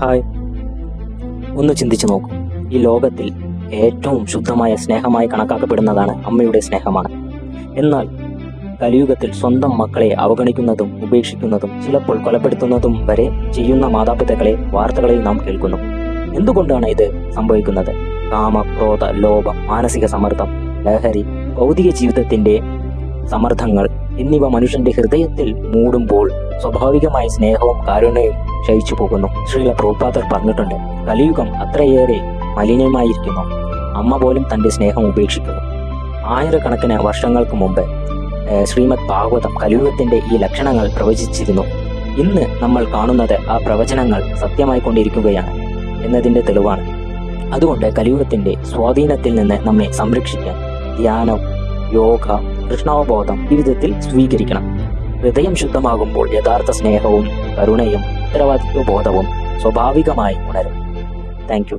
Hi, ഒന്ന് ചിന്തിച്ചു നോക്കൂ. ഈ ലോകത്തിൽ ഏറ്റവും ശുദ്ധമായ സ്നേഹമായി കണക്കാക്കപ്പെടുന്നതാണ് അമ്മയുടെ സ്നേഹമാണ്. എന്നാൽ കലിയുഗത്തിൽ സ്വന്തം മക്കളെ അവഗണിക്കുന്നതും ഉപേക്ഷിക്കുന്നതും ചിലപ്പോൾ കൊലപ്പെടുത്തുന്നതും വരെ ചെയ്യുന്ന മാതാപിതാക്കളെ വാർത്തകളിൽ നാം കേൾക്കുന്നു. എന്തുകൊണ്ടാണ് ഇത് സംഭവിക്കുന്നത്? കാമ, ക്രോധ, ലോഭം, മാനസിക സമ്മർദ്ദം, ലഹരി, ഭൗതിക ജീവിതത്തിന്റെ സമ്മർദ്ദങ്ങൾ എന്നിവ മനുഷ്യന്റെ ഹൃദയത്തിൽ മൂടുമ്പോൾ സ്വാഭാവികമായി സ്നേഹവും കാരുണ്യവും ക്ഷയിച്ചു പോകുന്നു. ശ്രീല പ്രഭുപാദർ പറഞ്ഞിട്ടുണ്ട്, കലിയുഗം അത്രയേറെ മലിനമായിരിക്കുന്നു, അമ്മ പോലും തന്റെ സ്നേഹം ഉപേക്ഷിക്കുന്നു. ആയിരക്കണക്കിന് വർഷങ്ങൾക്ക് മുമ്പ് ശ്രീമദ് ഭാഗവതം കലിയുഗത്തിന്റെ ഈ ലക്ഷണങ്ങൾ പ്രവചിച്ചിരുന്നു. ഇന്ന് നമ്മൾ കാണുന്നത് ആ പ്രവചനങ്ങൾ സത്യമായിക്കൊണ്ടിരിക്കുകയാണ് എന്നതിന്റെ തെളിവാണ്. അതുകൊണ്ട് കലിയുഗത്തിന്റെ സ്വാധീനത്തിൽ നിന്ന് നമ്മെ സംരക്ഷിക്കാൻ ധ്യാനം, യോഗ, കൃഷ്ണാവബോധം ജീവിതത്തിൽ സ്വീകരിക്കണം. ഹൃദയം ശുദ്ധമാകുമ്പോൾ യഥാർത്ഥ സ്നേഹവും കരുണയും ഉത്തരവാദിത്വ ബോധവും സ്വാഭാവികമായി ഉണരും. Thank you.